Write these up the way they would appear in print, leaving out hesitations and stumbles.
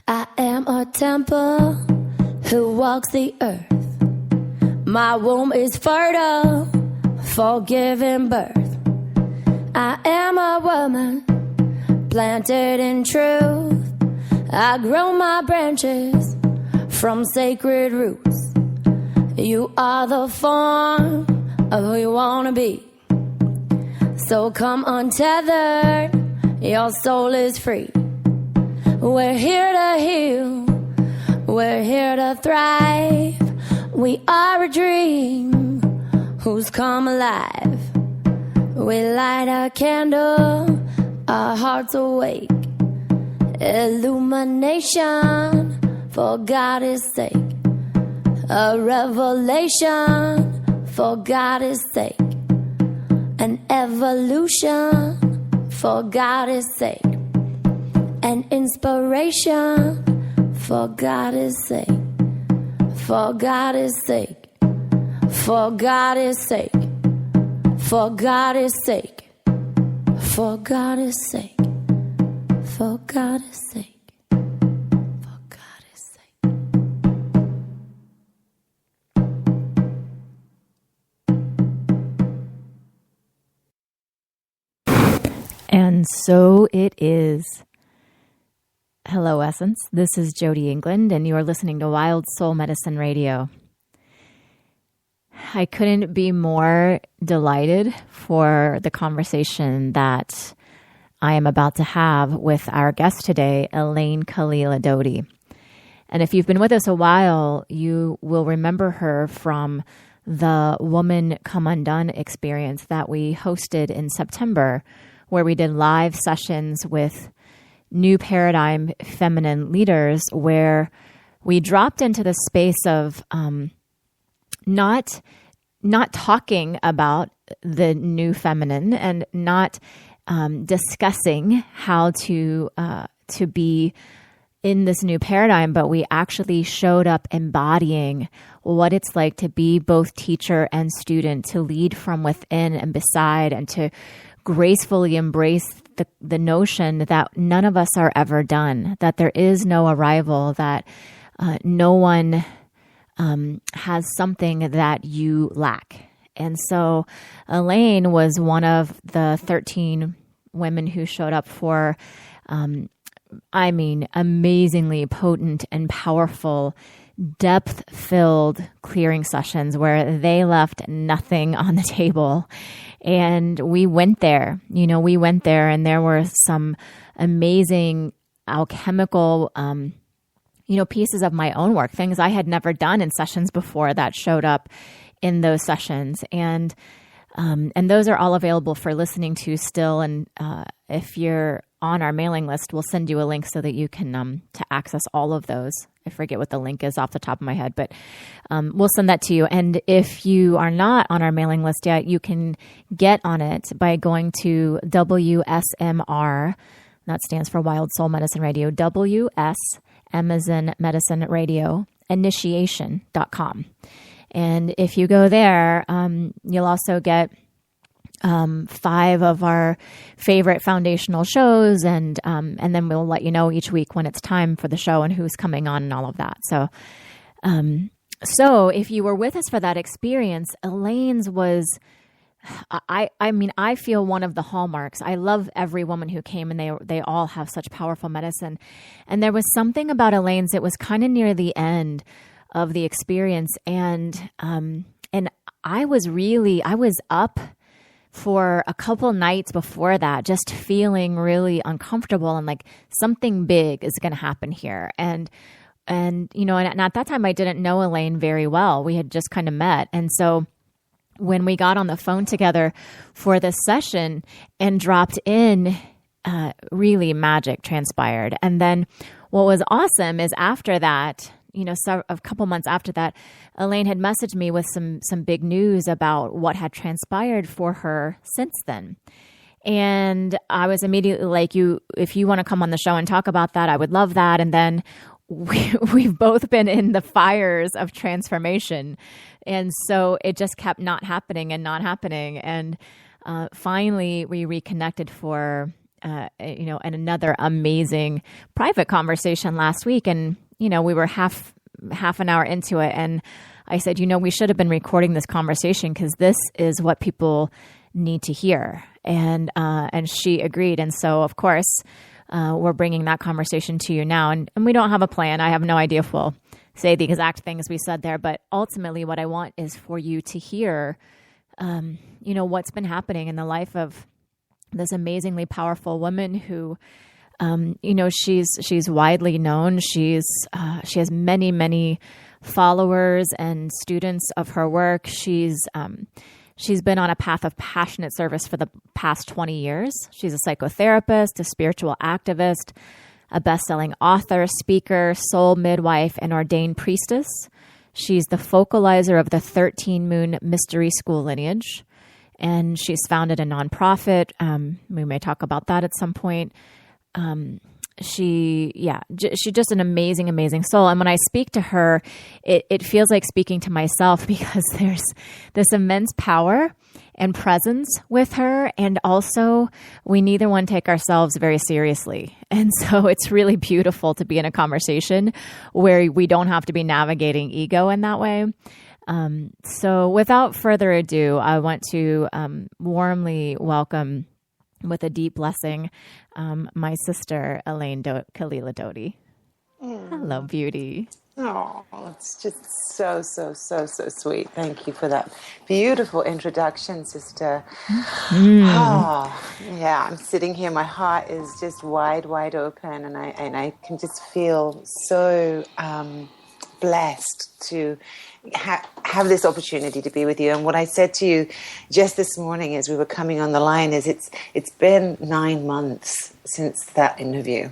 I am a temple who walks the earth. My womb is fertile for giving birth. I am a woman planted in truth. I grow my branches from sacred roots. You are the form of who you want to be. So come untethered, your soul is free. We're here to heal, we're here to thrive. We are a dream who's come alive. We light a candle, our hearts awake. Illumination for God's sake. A revelation for God's sake. An evolution for God's sake. An inspiration for God's sake. For God's sake. For God's sake. For God's sake. For God's sake. For God's sake. For God's sake. And so it is. Hello, Essence. This is Jody England, and you are listening to Wild Soul Medicine Radio. I couldn't be more delighted for the conversation that I am about to have with our guest today, Elayne Kalila Doughty. And if you've been with us a while, you will remember her from the Woman Come Undone experience that we hosted in September, where we did live sessions with new paradigm feminine leaders, where we dropped into the space of not talking about the new feminine and not discussing how to be in this new paradigm, but we actually showed up embodying what it's like to be both teacher and student, to lead from within and beside, and to gracefully embrace the notion that none of us are ever done, that there is no arrival, that no one has something that you lack. And so Elayne was one of the 13 women who showed up for, amazingly potent and powerful, depth-filled clearing sessions where they left nothing on the table. And we went there, and there were some amazing alchemical, pieces of my own work, things I had never done in sessions before that showed up in those sessions. And those are all available for listening to still. And if you're on our mailing list, we'll send you a link so that you can to access all of those. I forget what the link is off the top of my head, but we'll send that to you. And if you are not on our mailing list yet, you can get on it by going to WSMR. That stands for Wild Soul Medicine Radio. Amazon Medicine Radio Initiation.com. And if you go there, you'll also get 5 of our favorite foundational shows, and then we'll let you know each week when it's time for the show and who's coming on and all of that. So if you were with us for that experience, Elayne's was, I feel one of the hallmarks. I love every woman who came, and they all have such powerful medicine. And there was something about Elayne's that was kind of near the end of the experience, and I was up for a couple nights before that, just feeling really uncomfortable and like something big is going to happen here. And at that time I didn't know Elayne very well. We had just kind of met. And so when we got on the phone together for this session and dropped in, really magic transpired. And then what was awesome is after that, a couple months after that, Elayne had messaged me with some big news about what had transpired for her since then. And I was immediately like, if you want to come on the show and talk about that, I would love that. And then we've both been in the fires of transformation. And so it just kept not happening. And finally we reconnected for and another amazing private conversation last week. And, we were half an hour into it. And I said, we should have been recording this conversation because this is what people need to hear. And she agreed. And so, of course, we're bringing that conversation to you now. And we don't have a plan. I have no idea if we'll say the exact things we said there. But ultimately, what I want is for you to hear, what's been happening in the life of this amazingly powerful woman who, she's widely known. She has many, many followers and students of her work. She's been on a path of passionate service for the past 20 years. She's a psychotherapist, a spiritual activist, a best-selling author, speaker, soul midwife, and ordained priestess. She's the focalizer of the 13 Moon Mystery School lineage, and she's founded a nonprofit. We may talk about that at some point. She's just an amazing, amazing soul. And when I speak to her, it feels like speaking to myself because there's this immense power and presence with her. And also we neither one take ourselves very seriously. And so it's really beautiful to be in a conversation where we don't have to be navigating ego in that way. So without further ado, I want to warmly welcome with a deep blessing, my sister, Elayne Kalila Doughty. Hello, beauty. Oh, it's just so sweet. Thank you for that beautiful introduction, sister. Oh, yeah, I'm sitting here. My heart is just wide open, and I can just feel so blessed to have this opportunity to be with you. And what I said to you just this morning as we were coming on the line is it's been 9 months since that interview.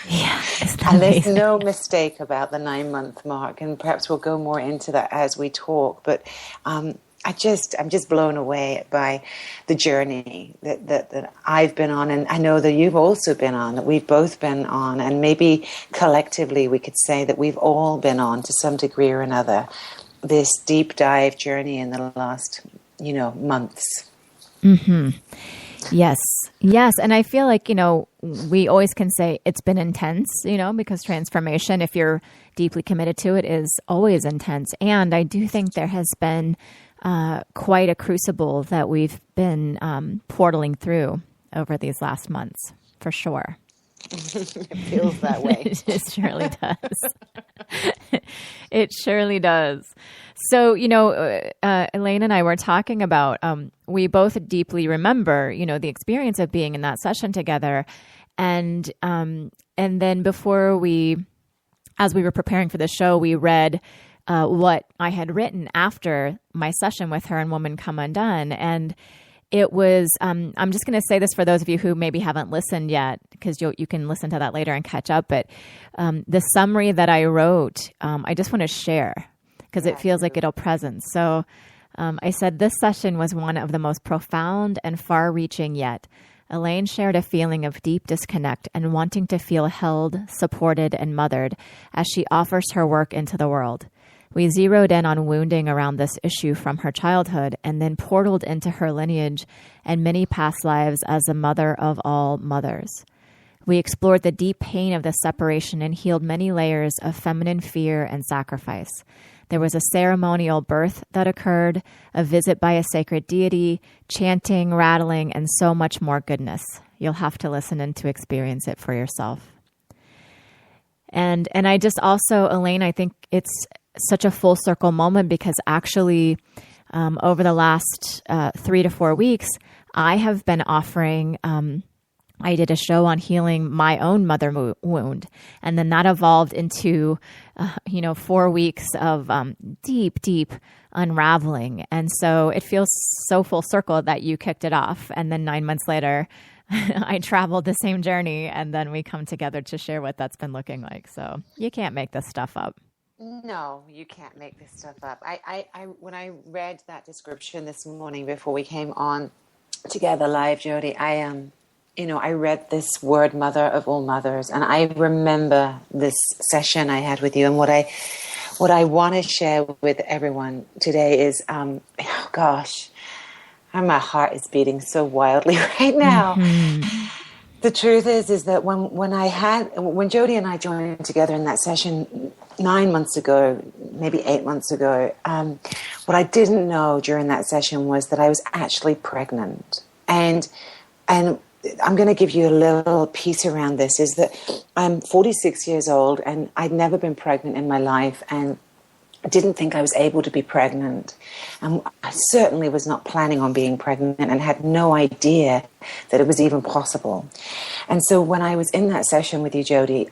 Yeah, and there's no mistake about the 9-month mark, and perhaps we'll go more into that as we talk. But I'm just blown away by the journey that I've been on, and I know that you've also been on, that we've both been on, and maybe collectively we could say that we've all been on to some degree or another this deep dive journey in the last, months. Mm-hmm. Yes. And I feel like, we always can say it's been intense, because transformation, if you're deeply committed to it, is always intense. And I do think there has been quite a crucible that we've been portaling through over these last months, for sure. It feels that way. It surely does. It surely does. So, Elayne and I were talking about, we both deeply remember, the experience of being in that session together. And then as we were preparing for the show, we read what I had written after my session with her in Woman Come Undone. And it was, I'm just going to say this for those of you who maybe haven't listened yet, because you can listen to that later and catch up. But the summary that I wrote, I just want to share because it feels like it'll present. So I said, this session was one of the most profound and far-reaching yet. Elayne shared a feeling of deep disconnect and wanting to feel held, supported, and mothered as she offers her work into the world. We zeroed in on wounding around this issue from her childhood and then portaled into her lineage and many past lives as a mother of all mothers. We explored the deep pain of the separation and healed many layers of feminine fear and sacrifice. There was a ceremonial birth that occurred, a visit by a sacred deity, chanting, rattling, and so much more goodness. You'll have to listen in to experience it for yourself. And I just also, Elayne, I think it's such a full circle moment because actually over the last 3 to 4 weeks, I have been offering, I did a show on healing my own mother wound. And then that evolved into, 4 weeks of deep unraveling. And so it feels so full circle that you kicked it off. And then 9 months later, I traveled the same journey. And then we come together to share what that's been looking like. So you can't make this stuff up. No, you can't make this stuff up. I when I read that description this morning before we came on together live, Jody, I read this word, mother of all mothers, and I remember this session I had with you. And what I want to share with everyone today is, my heart is beating so wildly right now. The truth is that when Jody and I joined together in that session 9 months ago, maybe 8 months ago, what I didn't know during that session was that I was actually pregnant. And I'm going to give you a little piece around this, is that I'm 46 years old and I'd never been pregnant in my life, and didn't think I was able to be pregnant. And I certainly was not planning on being pregnant and had no idea that it was even possible. And so when I was in that session with you, Jody,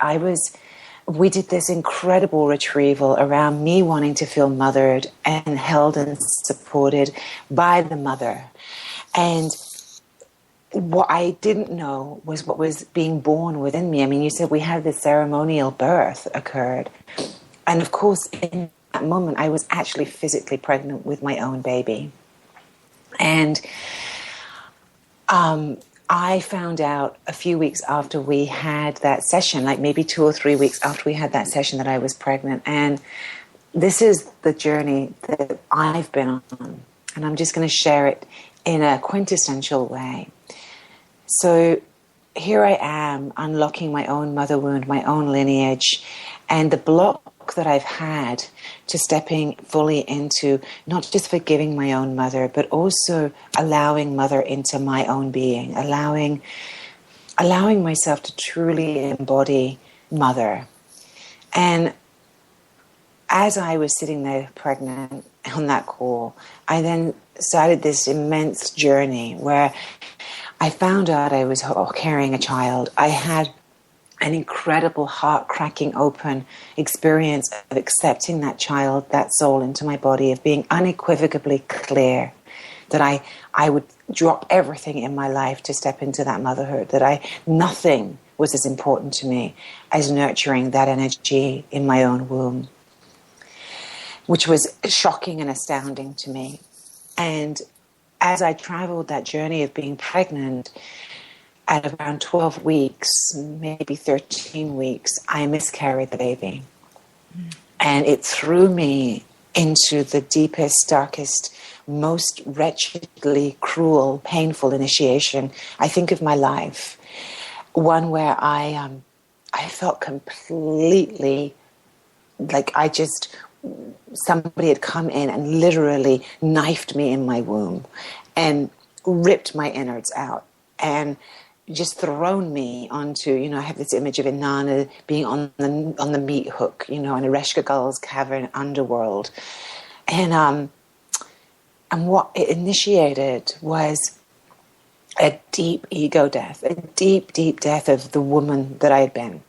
we did this incredible retrieval around me wanting to feel mothered and held and supported by the mother. And what I didn't know was what was being born within me. I mean, you said we had this ceremonial birth occurred. And of course, in that moment, I was actually physically pregnant with my own baby. And I found out a few weeks after we had that session, like maybe 2 or 3 weeks after we had that session, that I was pregnant. And this is the journey that I've been on. And I'm just going to share it in a quintessential way. So here I am, unlocking my own mother wound, my own lineage, and the block that I've had to stepping fully into not just forgiving my own mother, but also allowing mother into my own being, allowing myself to truly embody mother. And as I was sitting there pregnant on that call, I then started this immense journey where I found out I was carrying a child. I had an incredible heart-cracking open experience of accepting that child, that soul into my body, of being unequivocally clear that I would drop everything in my life to step into that motherhood, that nothing was as important to me as nurturing that energy in my own womb, which was shocking and astounding to me. And as I traveled that journey of being pregnant, at around 12 weeks, maybe 13 weeks, I miscarried the baby. And it threw me into the deepest, darkest, most wretchedly cruel, painful initiation, I think, of my life. One where I felt completely like somebody had come in and literally knifed me in my womb and ripped my innards out and just thrown me onto, I have this image of Inanna being on the meat hook, in Ereshkigal's cavern underworld. And what it initiated was a deep ego death, a deep, deep death of the woman that I had been.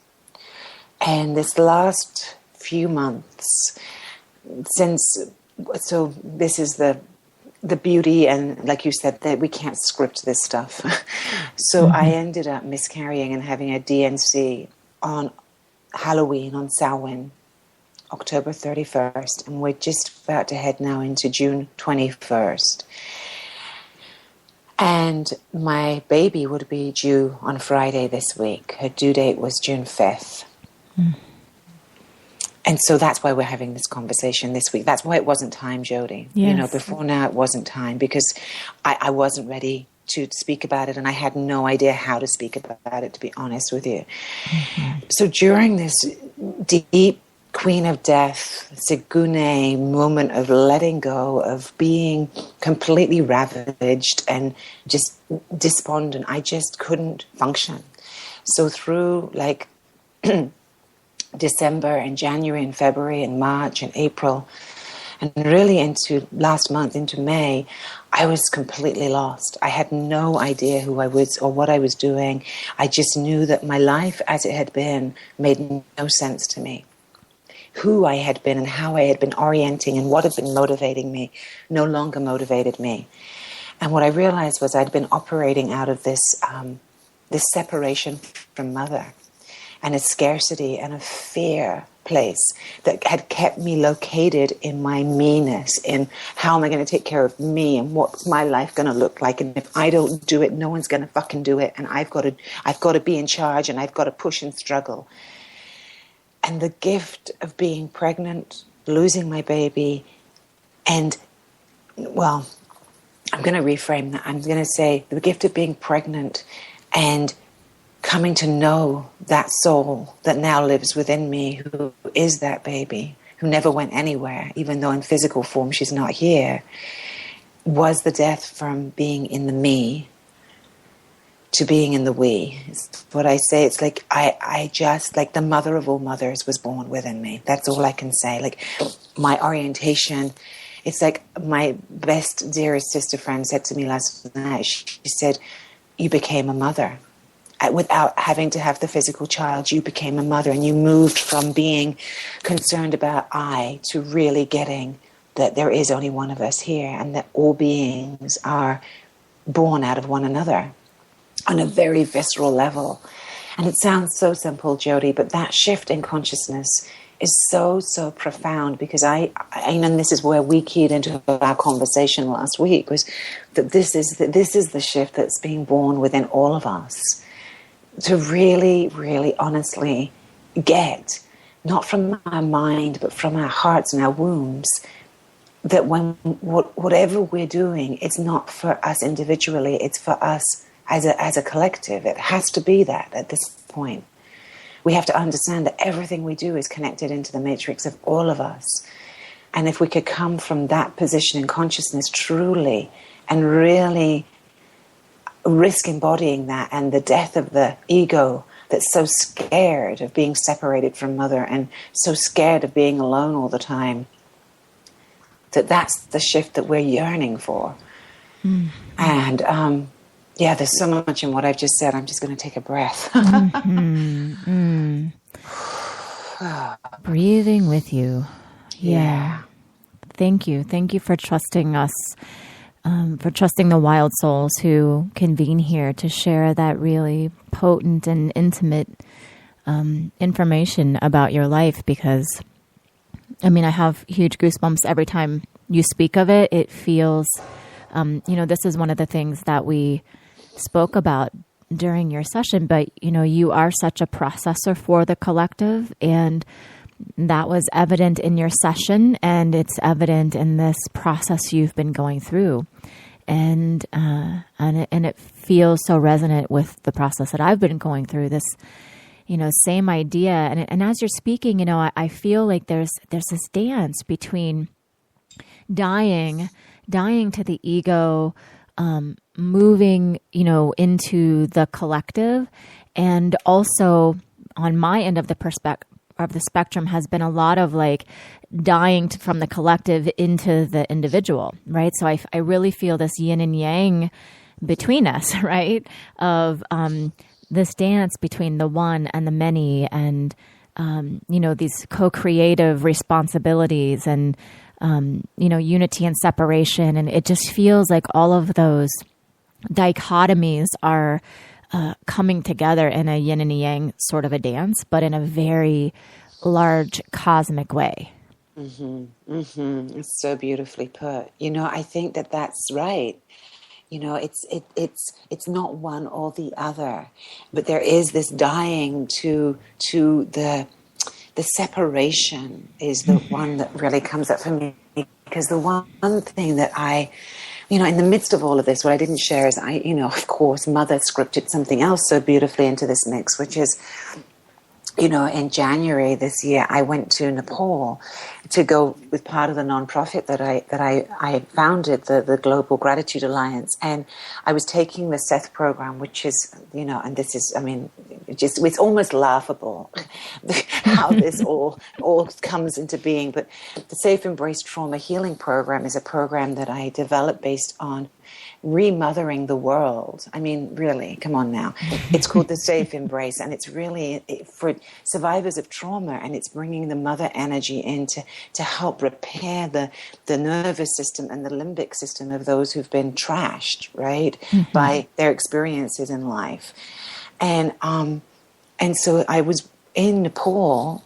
And this last few months, so this is the beauty, and like you said, that we can't script this stuff. So I ended up miscarrying and having a DNC on Halloween, on Samhain, October 31st, and we're just about to head now into June 21st. And my baby would be due on Friday this week. Her due date was June 5th. And so that's why we're having this conversation this week. That's why it wasn't time, Jody. Yes. Before now it wasn't time, because I wasn't ready to speak about it, and I had no idea how to speak about it, to be honest with you. Mm-hmm. So during this deep Queen of Death, Segune moment of letting go, of being completely ravaged and just despondent, I just couldn't function. So through December and January and February and March and April, and really into last month, into May, I was completely lost. I had no idea who I was or what I was doing. I just knew that my life as it had been made no sense to me. Who I had been and how I had been orienting and what had been motivating me no longer motivated me. And what I realized was I'd been operating out of this separation from mother, and a scarcity and a fear place that had kept me located in my meanness, in how am I going to take care of me and what's my life going to look like, and if I don't do it, no one's going to fucking do it, and I've got to be in charge, and I've got to push and struggle. And the gift of being pregnant, losing my baby, and, well, I'm going to reframe that. I'm going to say the gift of being pregnant and coming to know that soul that now lives within me, who is that baby, who never went anywhere, even though in physical form she's not here, was the death from being in the me to being in the we. It's what I say. It's like I just, like the mother of all mothers was born within me. That's all I can say. Like my orientation, it's like my best, dearest sister friend said to me last night, she said, you became a mother. Without having to have the physical child, you became a mother, and you moved from being concerned about I to really getting that there is only one of us here, and that all beings are born out of one another on a very visceral level. And it sounds so simple, Jody, but that shift in consciousness is so, so profound, because and this is where we keyed into our conversation last week, was that this is the shift that's being born within all of us, to really, really honestly get, not from our mind, but from our hearts and our wombs, that when whatever we're doing, it's not for us individually, it's for us as a collective. It has to be that at this point. We have to understand that everything we do is connected into the matrix of all of us. And if we could come from that position in consciousness truly and really risk embodying that, and the death of the ego that's so scared of being separated from mother and so scared of being alone all the time, that's the shift that we're yearning for. And yeah, there's so much in what I've just said. I'm just going to take a breath. Breathing with you. Yeah. Thank you for trusting us, for trusting the wild souls who convene here to share that really potent and intimate information about your life. Because, I mean, I have huge goosebumps every time you speak of it. It feels, this is one of the things that we spoke about during your session, but, you are such a processor for the collective, and that was evident in your session, and it's evident in this process you've been going through. And it feels so resonant with the process that I've been going through, this, same idea. And as you're speaking, I feel like there's this dance between dying to the ego, moving, into the collective, and also on my end of the spectrum has been a lot of like dying from the collective into the individual, right? So I really feel this yin and yang between us, right? Of this dance between the one and the many, and these co-creative responsibilities, and unity and separation. And it just feels like all of those dichotomies are coming together in a yin and yang sort of a dance, but in a very large cosmic way. It's so beautifully put. I think that's right. It's not one or the other, but there is this dying to the separation is the one that really comes up for me, because the one thing that in the midst of all of this, what I didn't share is of course, Mother scripted something else so beautifully into this mix, which is, in January this year, I went to Nepal to go with part of the nonprofit that I founded, the Global Gratitude Alliance, and I was taking the Seth program, which is, and this is, it's almost laughable how this all comes into being. But the Safe Embrace Trauma Healing Program is a program that I developed based on remothering the world. Really, come on now. It's called the Safe Embrace, and it's really for survivors of trauma, and it's bringing the mother energy in to help repair the nervous system and the limbic system of those who've been trashed, right, by their experiences in life. And so I was in Nepal,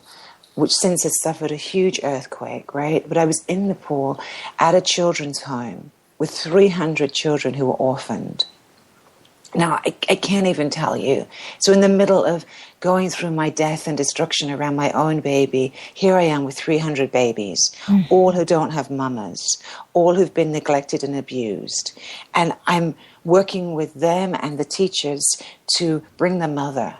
which since has suffered a huge earthquake, right? But I was in Nepal at a children's home with 300 children who were orphaned. Now, I can't even tell you. So in the middle of going through my death and destruction around my own baby, here I am with 300 babies, all who don't have mamas, all who've been neglected and abused. And I'm working with them and the teachers to bring the mother.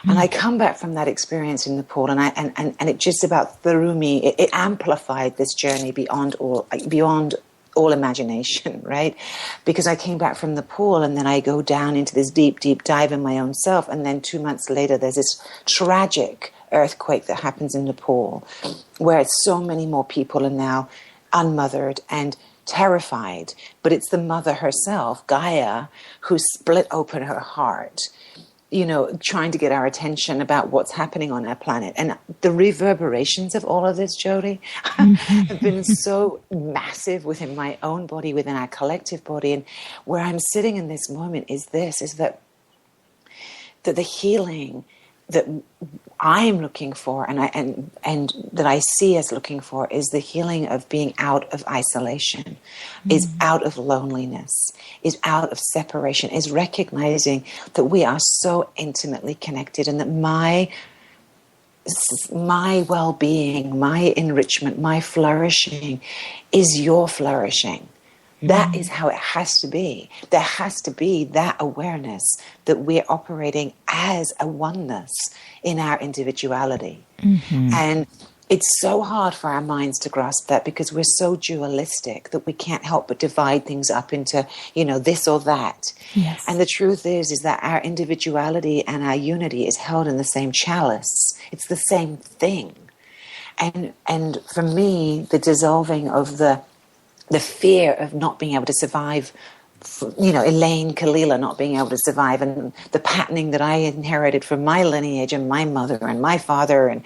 And I come back from that experience in Nepal, and it just about threw me. It amplified this journey beyond all imagination, right? Because I came back from Nepal, and then I go down into this deep, deep dive in my own self, and then 2 months later, there's this tragic earthquake that happens in Nepal, where so many more people are now unmothered and terrified. But it's the mother herself, Gaia, who split open her heart, you know, trying to get our attention about what's happening on our planet. And the reverberations of all of this, Jody, have been so massive within my own body, within our collective body. And where I'm sitting in this moment is that the healing that I'm looking for and that I see us looking for is the healing of being out of isolation, is out of loneliness, is out of separation, is recognizing that we are so intimately connected, and that my well-being, my enrichment, my flourishing is your flourishing. That is how it has to be. There has to be that awareness that we're operating as a oneness in our individuality. And it's so hard for our minds to grasp that, because we're so dualistic that we can't help but divide things up into, you know, this or that. Yes. And the truth is that our individuality and our unity is held in the same chalice. It's the same thing. And for me, the dissolving of the fear of not being able to survive, you know, Elayne, Kalila not being able to survive, and the patterning that I inherited from my lineage and my mother and my father, and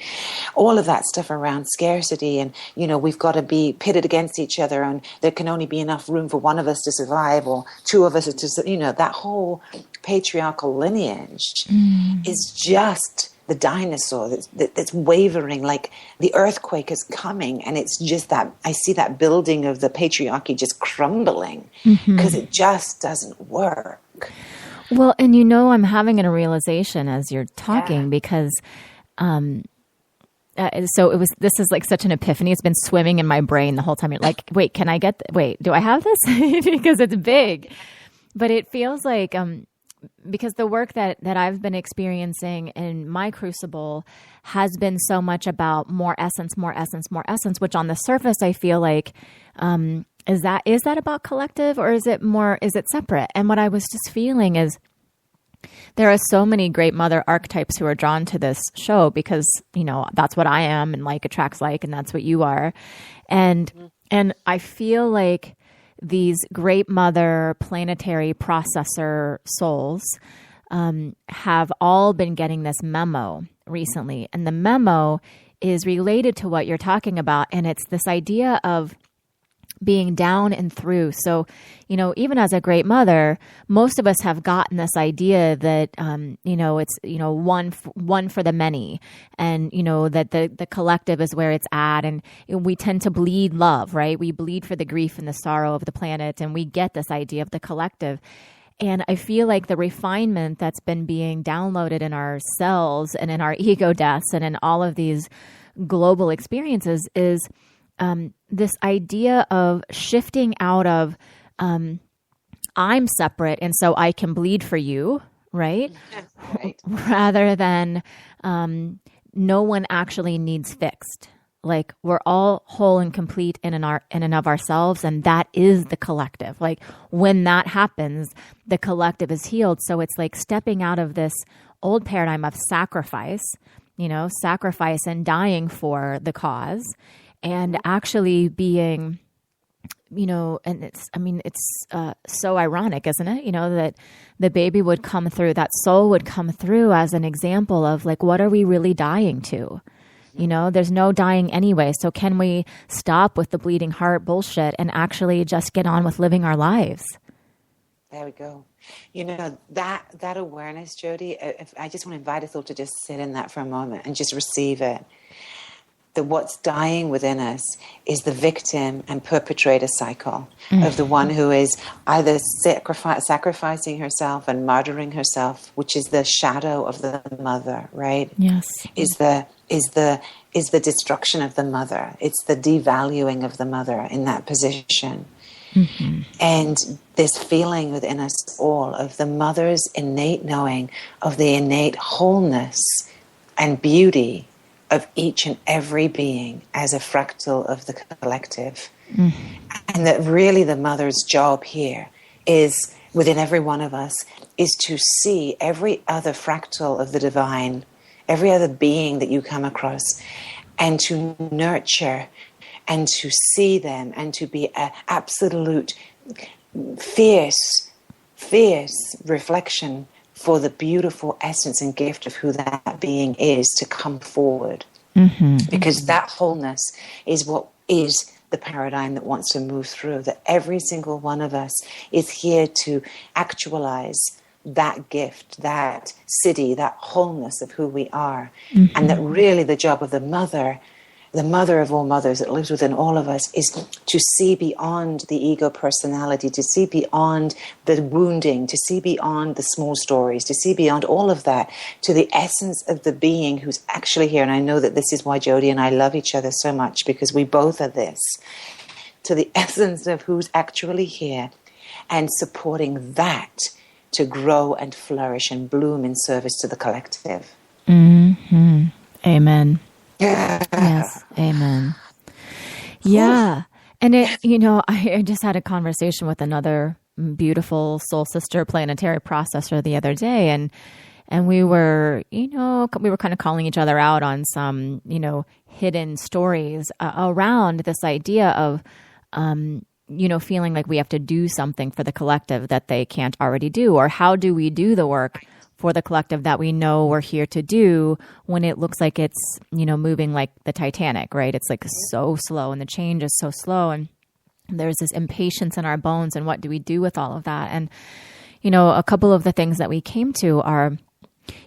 all of that stuff around scarcity, and, you know, we've got to be pitted against each other, and there can only be enough room for one of us to survive, or two of us to, you know, that whole patriarchal lineage is just the dinosaur that's wavering, like the earthquake is coming, and it's just that I see that building of the patriarchy just crumbling because it just doesn't work. Well, and you know, I'm having a realization as you're talking, because so this is like such an epiphany. It's been swimming in my brain the whole time. You're like, wait, do I have this? Because it's big, but it feels like because the work that I've been experiencing in my crucible has been so much about more essence, which on the surface I feel like, is that about collective, or is it separate? And what I was just feeling is there are so many great mother archetypes who are drawn to this show, because, you know, that's what I am, and like attracts like, and that's what you are. And I feel like these great mother planetary processor souls have all been getting this memo recently. And the memo is related to what you're talking about. And it's this idea of being down and through. So, you know, even as a great mother, most of us have gotten this idea that, you know, it's, you know, one for the many, and, you know, that the collective is where it's at. And we tend to bleed love, right? We bleed for the grief and the sorrow of the planet. And we get this idea of the collective. And I feel like the refinement that's been being downloaded in our cells and in our ego deaths and in all of these global experiences is this idea of shifting out of I'm separate and so I can bleed for you, right? Right. Rather than no one actually needs fixed. Like, we're all whole and complete in and of ourselves, and that is the collective. Like, when that happens, the collective is healed. So it's like stepping out of this old paradigm of sacrifice, you know, sacrifice and dying for the cause, and actually being, you know, and it's so ironic, isn't it? You know, that the baby would come through, that soul would come through as an example of like, what are we really dying to? You know, there's no dying anyway. So can we stop with the bleeding heart bullshit and actually just get on with living our lives? There we go. You know, that awareness, Jody, if I just want to invite us all to just sit in that for a moment and just receive it. that what's dying within us is the victim and perpetrator cycle of the one who is either sacrificing herself and murdering herself, which is the shadow of the mother, right? Yes. Is the destruction of the mother. It's the devaluing of the mother in that position. Mm-hmm. And this feeling within us all of the mother's innate knowing of the innate wholeness and beauty of each and every being as a fractal of the collective. And that really the mother's job here is, within every one of us, is to see every other fractal of the divine, every other being that you come across, and to nurture and to see them and to be an absolute fierce reflection for the beautiful essence and gift of who that being is to come forward. Because that wholeness is what is the paradigm that wants to move through, that every single one of us is here to actualize that gift, that siddhi, that wholeness of who we are. And that really the job of the mother of all mothers that lives within all of us, is to see beyond the ego personality, to see beyond the wounding, to see beyond the small stories, to see beyond all of that, to the essence of the being who's actually here. And I know that this is why Jody and I love each other so much, because we both are this, to the essence of who's actually here, and supporting that to grow and flourish and bloom in service to the collective. Amen. Yes. Amen. Yeah. And I just had a conversation with another beautiful soul sister planetary processor the other day, and we were kind of calling each other out on some, hidden stories around this idea of, feeling like we have to do something for the collective that they can't already do, or how do we do the work for the collective that we know we're here to do when it looks like it's, moving like the Titanic, right? It's like so slow and the change is so slow, and there's this impatience in our bones, and what do we do with all of that? And, a couple of the things that we came to are,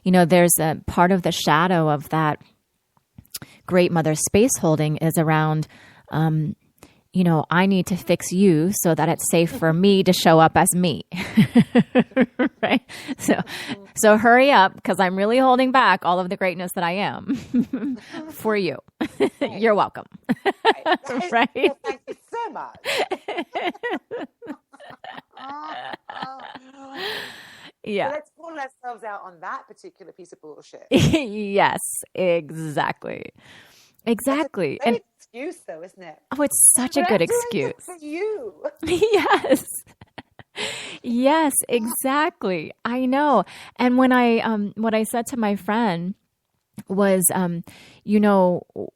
there's a part of the shadow of that great mother space holding is around, I need to fix you so that it's safe for me to show up as me, right? So hurry up, because I'm really holding back all of the greatness that I am for you. You're welcome. Right? Well, thank you so much. Yeah. So let's call ourselves out on that particular piece of bullshit. Yes, exactly. Exactly. That's a great excuse, though, isn't it? Oh, it's such a good excuse. For you. Yes. Yes, exactly. I know. And when what I said to my friend was,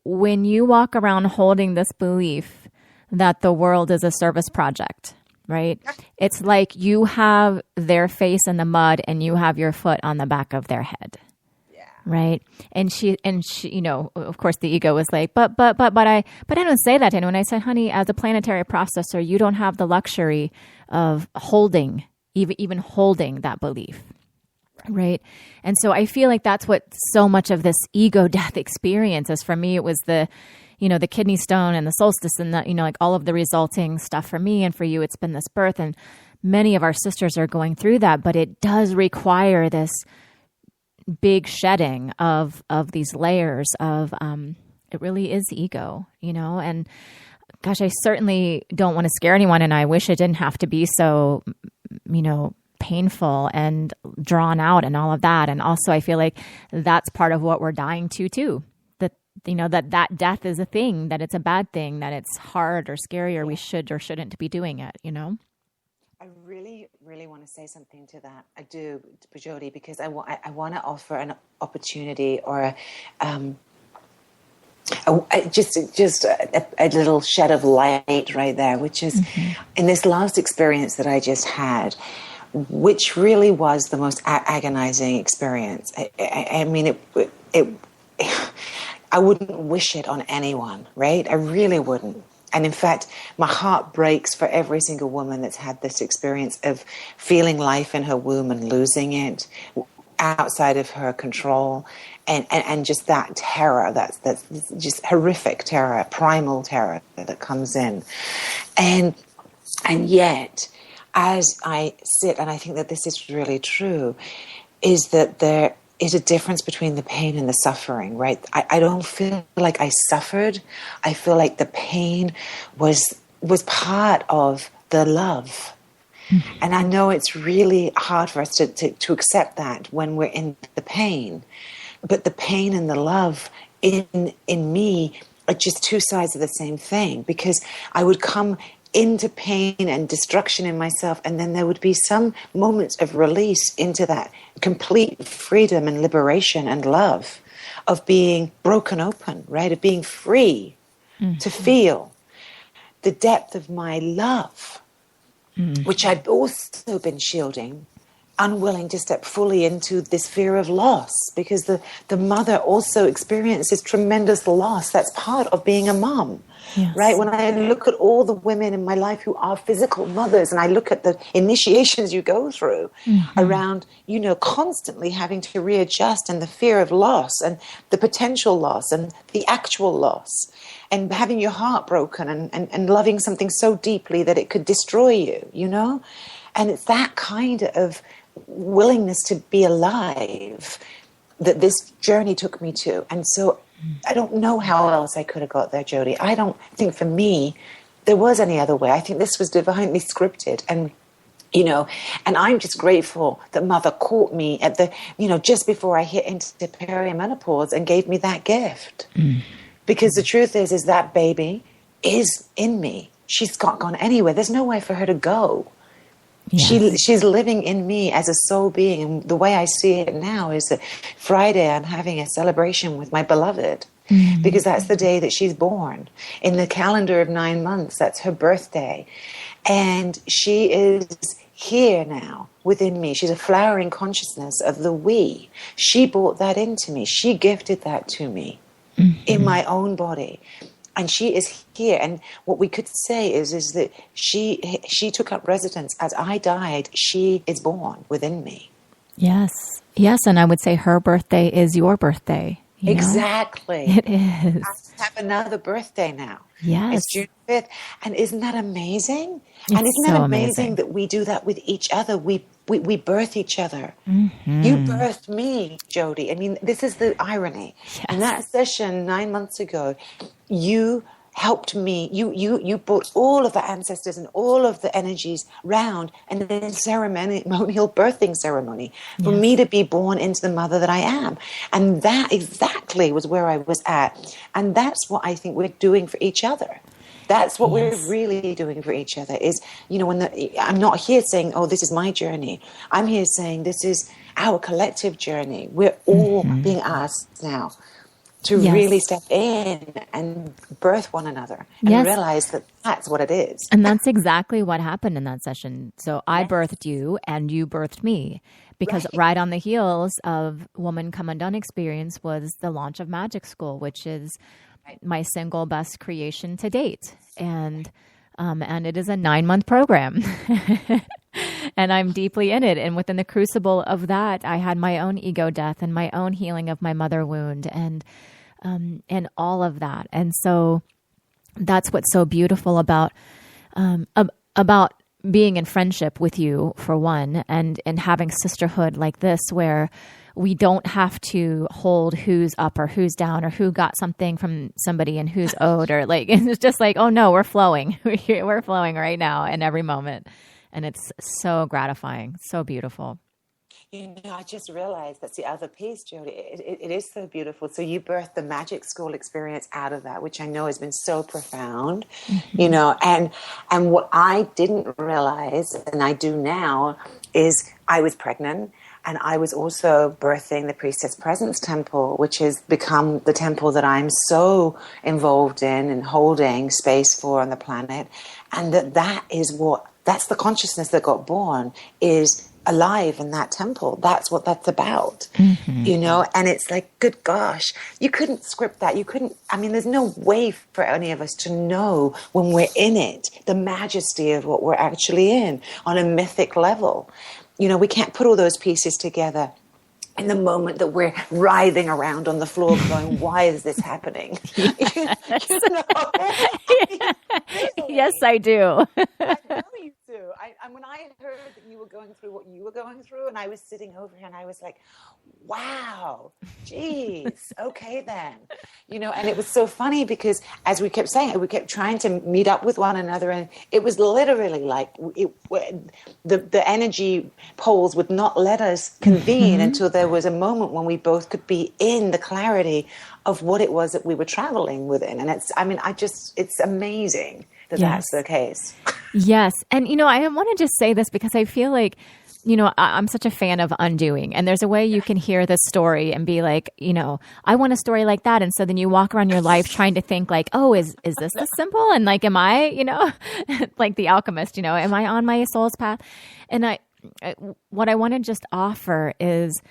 when you walk around holding this belief that the world is a service project, right? It's like you have their face in the mud and you have your foot on the back of their head. Right. And she, of course the ego was like, but I don't say that to anyone. I said, honey, as a planetary processor, you don't have the luxury of holding, even holding that belief. Right. And so I feel like that's what so much of this ego death experience is. For me, it was the kidney stone and the solstice and the, like all of the resulting stuff for me, and for you, it's been this birth. And many of our sisters are going through that, but it does require this big shedding of these layers of, it really is ego, and gosh, I certainly don't want to scare anyone, and I wish it didn't have to be so, painful and drawn out and all of that. And also I feel like that's part of what we're dying to too. That, that death is a thing, that it's a bad thing, that it's hard or scary, or we should or shouldn't be doing it, I really, really want to say something to that. I do, Jody, because I want to offer an opportunity or just a little shed of light right there, which is in this last experience that I just had, which really was the most agonizing experience. I mean, I wouldn't wish it on anyone, right? I really wouldn't. And in fact, my heart breaks for every single woman that's had this experience of feeling life in her womb and losing it outside of her control, and just that terror, that's just horrific terror, primal terror that comes in. And yet, as I sit, and I think that this is really true, is that there is a difference between the pain and the suffering, right? I don't feel like I suffered. I feel like the pain was part of the love. Mm-hmm. And I know it's really hard for us to accept that when we're in the pain. But the pain and the love in me are just two sides of the same thing, because I would come into pain and destruction in myself, and then there would be some moments of release into that complete freedom and liberation and love of being broken open, right? Of being free to feel the depth of my love, which I'd also been shielding, unwilling to step fully into this fear of loss, because the mother also experiences tremendous loss. That's part of being a mom. Yes. Right? When I look at all the women in my life who are physical mothers, and I look at the initiations you go through around, constantly having to readjust, and the fear of loss and the potential loss and the actual loss, and having your heart broken and loving something so deeply that it could destroy you, And it's that kind of willingness to be alive that this journey took me to. And so I don't know how else I could have got there, Jody. I don't think for me there was any other way. I think this was divinely scripted. And, and I'm just grateful that Mother caught me at the, just before I hit into perimenopause and gave me that gift. Because the truth is that baby is in me. She's not gone anywhere. There's nowhere for her to go. Yes. She's living in me as a soul being. And the way I see it now is that Friday I'm having a celebration with my beloved, because that's the day that she's born. In the calendar of 9 months, that's her birthday. And she is here now within me. She's a flowering consciousness of the we. She brought that into me. She gifted that to me in my own body. And she is here. And what we could say is that she took up residence as I died. She is born within me. Yes. Yes. And I would say her birthday is your birthday. Exactly. It is. I have another birthday now. Yes. It's June 5th. And isn't that amazing? It's and isn't so that amazing that we do that with each other? We birth each other. You birthed me, Jody. I mean, this is the irony. Yes. In that session 9 months ago, you helped me. You brought all of the ancestors and all of the energies round, and then a ceremonial birthing ceremony for me to be born into the mother that I am. And that exactly was where I was at. And that's what I think we're doing for each other. That's what we're really doing for each other is, I'm not here saying, oh, this is my journey. I'm here saying this is our collective journey. We're all being asked now to really step in and birth one another and realize that that's what it is. And that's exactly what happened in that session. So I birthed you and you birthed me, because right on the heels of Woman Come Undone experience was the launch of Magic School, which is my single best creation to date. And it is a 9-month program. And I'm deeply in it. And within the crucible of that, I had my own ego death and my own healing of my mother wound and all of that. And so that's what's so beautiful about being in friendship with you, for one, and having sisterhood like this, where we don't have to hold who's up or who's down or who got something from somebody and who's owed, or it's just oh no, we're flowing. We're flowing right now in every moment. And it's so gratifying, so beautiful. I just realized that's the other piece, Jody. It is so beautiful. So you birthed the Magic School experience out of that, which I know has been so profound, and what I didn't realize, and I do now, is I was pregnant. And I was also birthing the Priestess Presence Temple, which has become the temple that I'm so involved in and holding space for on the planet. And that's the consciousness that got born, is alive in that temple. That's what that's about, and it's good gosh, you couldn't script that. There's no way for any of us to know when we're in it, the majesty of what we're actually in on a mythic level. We can't put all those pieces together in the moment that we're writhing around on the floor going, why is this happening? Yes. You know? Really. Yes, I do. I know you do. And when I heard that you were going through what you were going through, and I was sitting over here and I was like, wow, geez, okay then. You know, and it was so funny because as we kept saying it, we kept trying to meet up with one another, and it was literally like the energy poles would not let us convene until there was a moment when we both could be in the clarity of what it was that we were traveling within. And it's amazing that that's the case. Yes. And, you know, I want to just say this because I feel like, you know, I'm such a fan of undoing. And there's a way you can hear this story and be like, you know, I want a story like that. And so then you walk around your life trying to think like, oh, is this simple? And like, am I, you know, like the alchemist, you know, am I on my soul's path? And what I want to just offer is,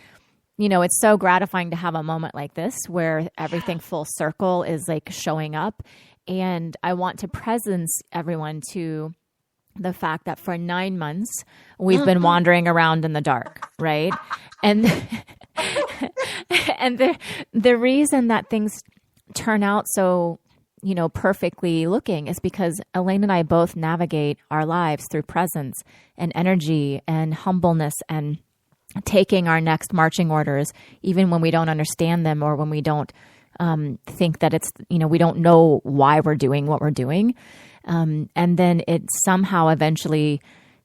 you know, it's so gratifying to have a moment like this where everything full circle is like showing up. And I want to presence everyone to the fact that for 9 months, we've been wandering around in the dark, right? And and the reason that things turn out so, you know, perfectly looking is because Elayne and I both navigate our lives through presence and energy and humbleness and taking our next marching orders, even when we don't understand them or when we don't think that it's, you know, we don't know why we're doing what we're doing. And then it somehow eventually,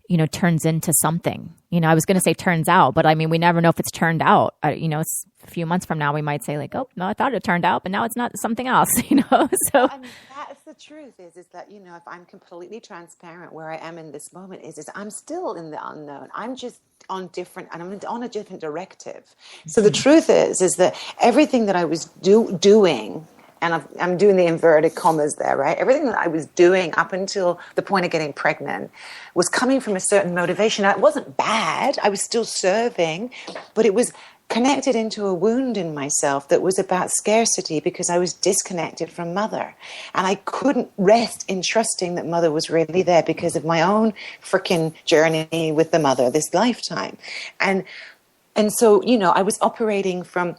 you know, turns into something. You know, I was going to say turns out, but I mean, we never know if it's turned out. You know, it's a few months from now, we might say like, oh, no, I thought it turned out, but now it's not something else, you know? So I mean, that's the truth is that, you know, if I'm completely transparent where I am in this moment is I'm still in the unknown. I'm just I'm on a different directive. So the truth is that everything that I was doing, and I'm doing the inverted commas there, right? Everything that I was doing up until the point of getting pregnant was coming from a certain motivation. It wasn't bad. I was still serving, but it was connected into a wound in myself that was about scarcity because I was disconnected from mother. And I couldn't rest in trusting that mother was really there because of my own freaking journey with the mother this lifetime. And so, you know, I was operating from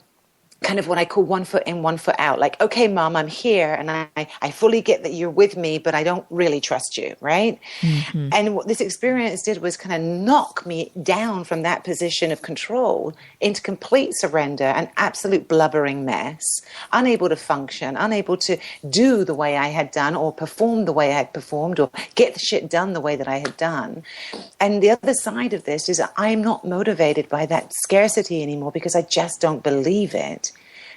kind of what I call 1 foot in, 1 foot out. Like, okay, mom, I'm here and I fully get that you're with me, but I don't really trust you, right? Mm-hmm. And what this experience did was kind of knock me down from that position of control into complete surrender and absolute blubbering mess, unable to function, unable to do the way I had done or perform the way I had performed or get the shit done the way that I had done. And the other side of this is I'm not motivated by that scarcity anymore because I just don't believe it.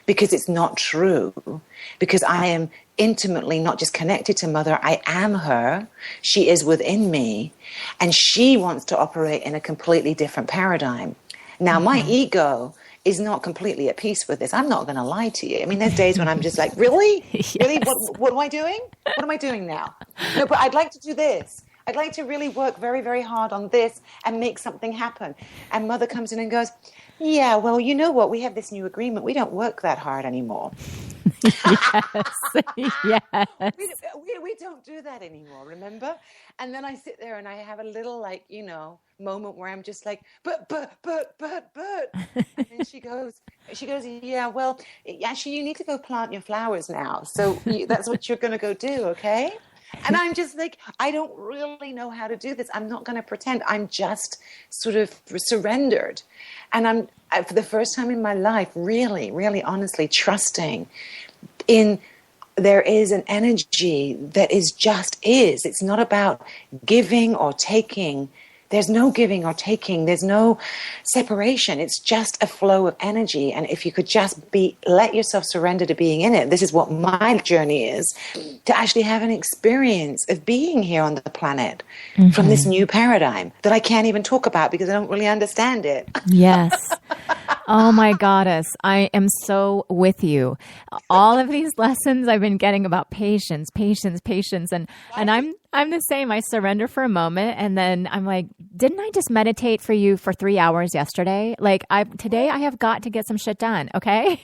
Because it's not true, because I am intimately not just connected to mother, I am her, she is within me, and she wants to operate in a completely different paradigm. Now, my ego is not completely at peace with this. I'm not going to lie to you. I mean, there's days when I'm just like, really? Yes. Really? What am I doing? What am I doing now? No, but I'd like to do this. I'd like to really work very, very hard on this and make something happen. And mother comes in and goes, yeah, well, you know what? We have this new agreement. We don't work that hard anymore. Yes. Yes. We don't do that anymore, remember? And then I sit there and I have a little, like, you know, moment where I'm just like, but. And then she goes, yeah, well, actually, you need to go plant your flowers now. So that's what you're going to go do, okay? And I'm just like, I don't really know how to do this. I'm not going to pretend. I'm just sort of surrendered. And I'm, for the first time in my life, really, really honestly trusting in there is an energy that is just is. It's not about giving or taking. There's no giving or taking. There's no separation. It's just a flow of energy. And if you could just let yourself surrender to being in it, this is what my journey is, to actually have an experience of being here on the planet from this new paradigm that I can't even talk about because I don't really understand it. Yes. Oh my goddess. I am so with you. All of these lessons I've been getting about patience. And I'm the same. I surrender for a moment and then I'm like, didn't I just meditate for you for 3 hours yesterday? Like today I have got to get some shit done. Okay.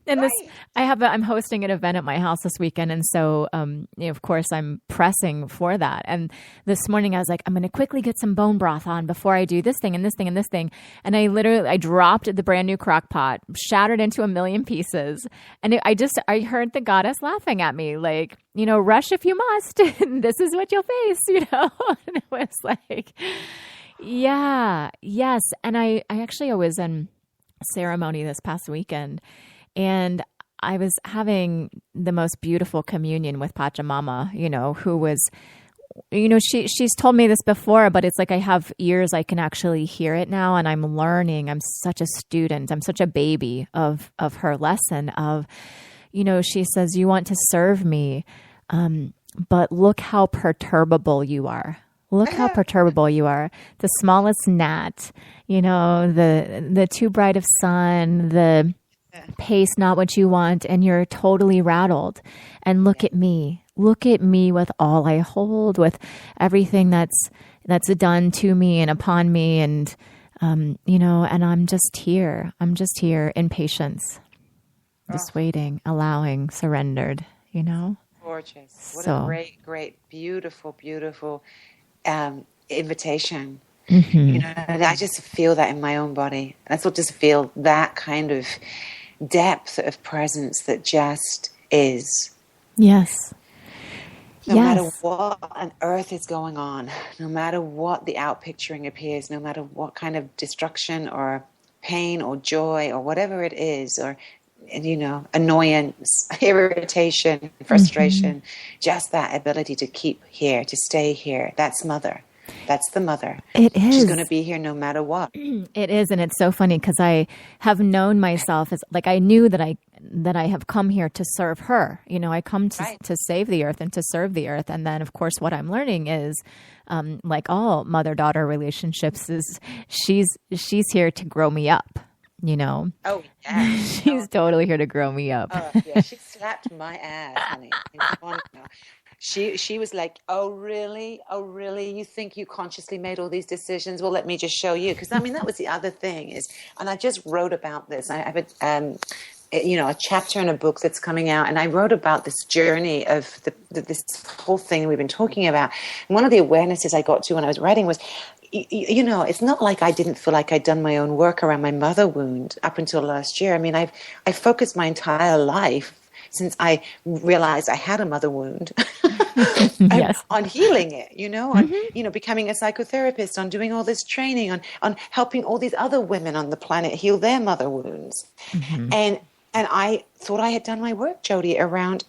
And this, Right. I'm hosting an event at my house this weekend. And so, of course I'm pressing for that. And this morning I was like, I'm going to quickly get some bone broth on before I do this thing and this thing and this thing. And I dropped the brand new crock pot, shattered into a million pieces. And I heard the goddess laughing at me, like, rush if you must. This is what you'll face, And it was like, yeah, yes. And I was in ceremony this past weekend, and I was having the most beautiful communion with Pachamama, who was, she's told me this before, but it's like I have ears, I can actually hear it now, and I'm learning. I'm such a student. I'm such a baby of her lesson of, she says, you want to serve me, but look how perturbable you are. Look how perturbable you are. The smallest gnat, the too bright of sun, the pace not what you want, and you're totally rattled. And look at me. Look at me with all I hold, with everything that's done to me and upon me, and and I'm just here. I'm just here in patience, just waiting, allowing, surrendered. Gorgeous. What So. a great, great, beautiful, beautiful invitation. And I just feel that in my own body. I sort of just feel that kind of depth of presence that just is. Yes. No matter what on earth is going on, no matter what the outpicturing appears, no matter what kind of destruction or pain or joy or whatever it is, or annoyance, irritation, frustration, just that ability to keep here, to stay here. That's mother. That's the mother. It is. She's going to be here no matter what. It is, and it's so funny because I have known myself as, like, I knew that I have come here to serve her. I come to save the earth and to serve the earth. And then, of course, what I'm learning is, like all mother-daughter relationships, is she's here to grow me up. Oh, yeah. She's totally here to grow me up. Oh, yeah. She slapped my ass, honey. She was like, oh, really? Oh, really? You think you consciously made all these decisions? Well, let me just show you. Because, that was the other thing is, and I just wrote about this. I have a chapter in a book that's coming out, and I wrote about this journey of this whole thing we've been talking about. And one of the awarenesses I got to when I was writing was, it's not like I didn't feel like I'd done my own work around my mother wound up until last year. I focused my entire life since I realized I had a mother wound Yes. on healing it, on becoming a psychotherapist, on doing all this training, on helping all these other women on the planet heal their mother wounds. And I thought I had done my work, Jody, around,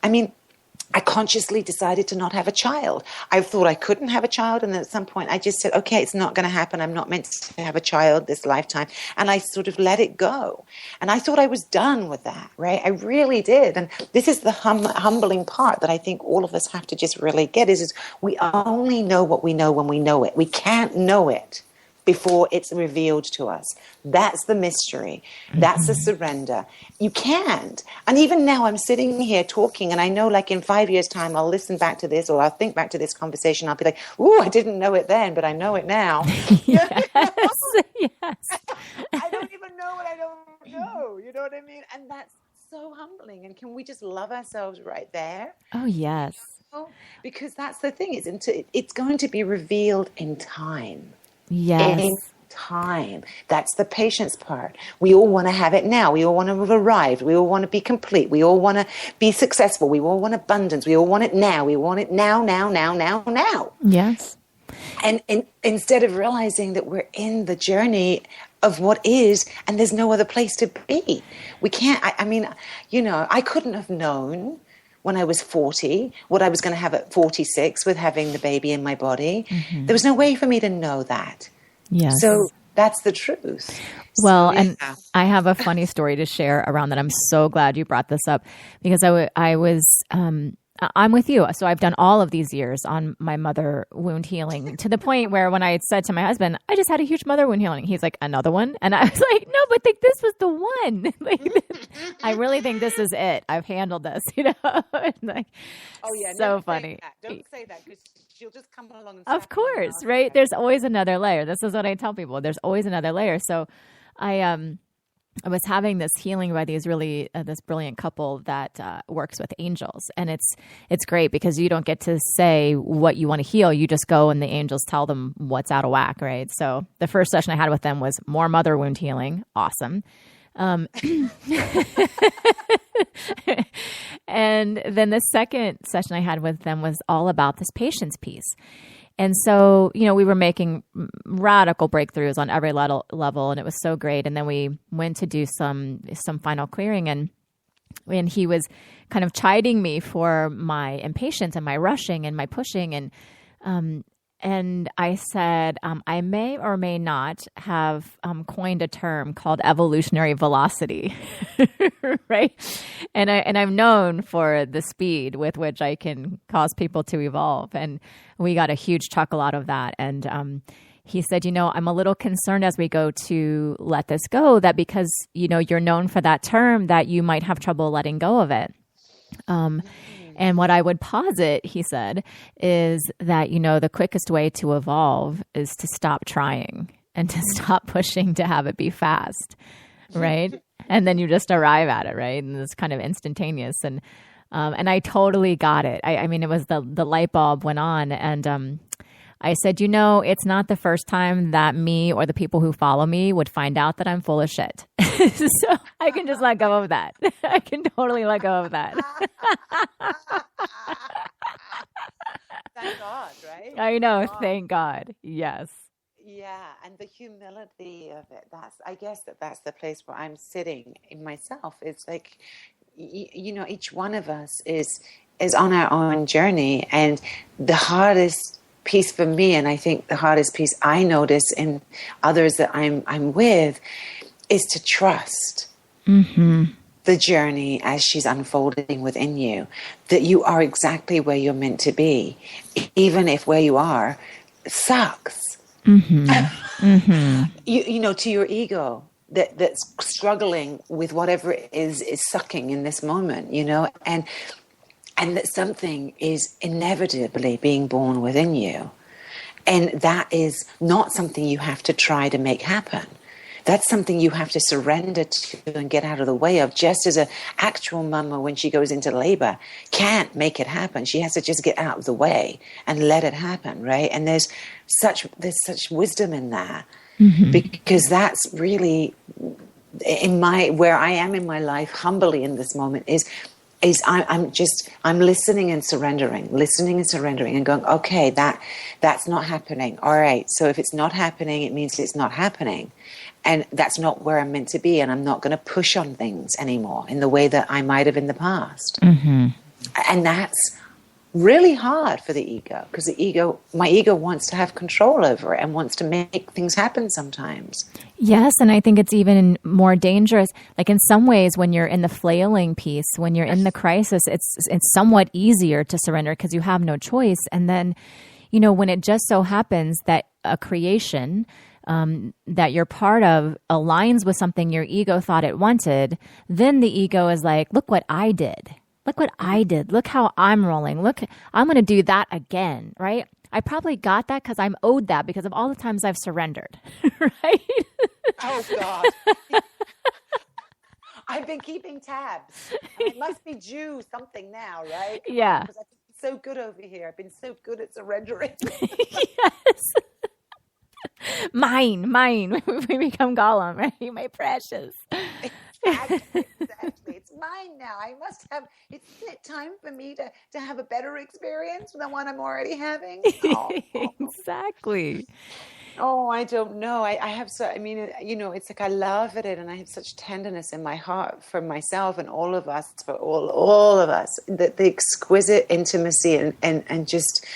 I consciously decided to not have a child. I thought I couldn't have a child. And then at some point I just said, okay, it's not going to happen. I'm not meant to have a child this lifetime. And I sort of let it go. And I thought I was done with that, right? I really did. And this is the humbling part that I think all of us have to just really get is we only know what we know when we know it. We can't know it before it's revealed to us. That's the mystery. That's the surrender. You can't. And even now I'm sitting here talking, and I know like in 5 years' time, I'll listen back to this, or I'll think back to this conversation. I'll be like, ooh, I didn't know it then, but I know it now. Yes. I don't even know what I don't know. You know what I mean? And that's so humbling. And can we just love ourselves right there? Oh, yes. Because that's the thing. It's going to be revealed in time. Yes. In time. That's the patience part. We all want to have it now. We all want to have arrived. We all want to be complete. We all want to be successful. We all want abundance. We all want it now. We want it now, now, now, now, now. Yes. And instead of realizing that we're in the journey of what is, and there's no other place to be. We can't, I couldn't have known when I was 40 what I was going to have at 46 with having the baby in my body. There was no way for me to know that. Yes. So that's the truth. Well, So, yeah. and I have a funny story to share around that. I'm so glad you brought this up because I'm with you. So I've done all of these years on my mother wound healing to the point where when I had said to my husband, I just had a huge mother wound healing. He's like, another one? And I was like, no, but this was the one. I really think this is it. I've handled this, like, Oh yeah, so funny. Don't say that because she'll just come along and Of course, right? There's always another layer. This is what I tell people. There's always another layer. So I I was having this healing by these really this brilliant couple that works with angels, and it's great because you don't get to say what you want to heal. You just go and the angels tell them what's out of whack, right? So the first session I had with them was more mother wound healing, awesome, and then the second session I had with them was all about this patience piece. And so, we were making radical breakthroughs on every level, and it was so great. And then we went to do some final clearing, and he was kind of chiding me for my impatience and my rushing and my pushing, and I said, I may or may not have coined a term called evolutionary velocity, right? And I'm known for the speed with which I can cause people to evolve. And we got a huge chuckle out of that. And he said, I'm a little concerned as we go to let this go, that because, you're known for that term, that you might have trouble letting go of it. And what I would posit, he said, is that, the quickest way to evolve is to stop trying and to stop pushing to have it be fast, right? And then you just arrive at it, right? And it's kind of instantaneous. And I totally got it. I mean, it was the light bulb went on, and I said, it's not the first time that me or the people who follow me would find out that I'm full of shit. So I can just let go of that. I can totally let go of that. Thank God, right? I know. Thank God. Yes. Yeah. And the humility of it, I guess that's the place where I'm sitting in myself. It's like, each one of us is on our own journey. And the hardest piece for me, and I think the hardest piece I notice in others that I'm with, is to trust the journey as she's unfolding within you, that you are exactly where you're meant to be, even if where you are sucks. To your ego that's struggling with whatever it is sucking in this moment, and that something is inevitably being born within you. And that is not something you have to try to make happen. That's something you have to surrender to and get out of the way of, just as an actual mama, when she goes into labor, can't make it happen. She has to just get out of the way and let it happen, right? And there's such wisdom in that, because that's really where I am in my life, humbly in this moment, is I'm listening and surrendering and going, okay, that's not happening. All right. So if it's not happening, it means it's not happening. And that's not where I'm meant to be. And I'm not going to push on things anymore in the way that I might have in the past. And that's really hard for the ego, because my ego wants to have control over it and wants to make things happen sometimes. Yes, and I think it's even more dangerous. Like in some ways, when you're in the flailing piece, when you're in the crisis, it's somewhat easier to surrender because you have no choice. And then, when it just so happens that a creation that you're part of aligns with something your ego thought it wanted, then the ego is like, look what I did. Look what I did. Look how I'm rolling. Look, I'm going to do that again, right? I probably got that because I'm owed that because of all the times I've surrendered, right? Oh, God. I've been keeping tabs. It must be due something now, right? Yeah. Because I've been so good over here. I've been so good at surrendering. Yes. Mine. We become Gollum, right? My precious. Exactly. It's mine now. I must have. Isn't it time for me to have a better experience than one I'm already having? Oh. Exactly. Oh, I don't know. I have so. I mean, it's like I love it, and I have such tenderness in my heart for myself and all of us, for all of us. The exquisite intimacy and just.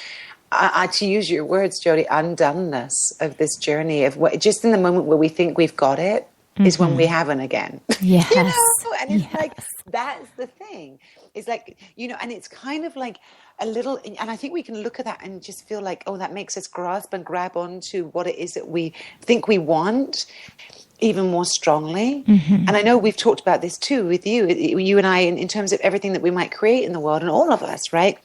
To use your words, Jody, undoneness of this journey of what, just in the moment where we think we've got it, is when we haven't again. Yes. And it's like, that's the thing. It's like, and it's kind of like a little, and I think we can look at that and just feel like, oh, that makes us grasp and grab onto what it is that we think we want even more strongly. And I know we've talked about this too with you and I, in terms of everything that we might create in the world, and all of us, right?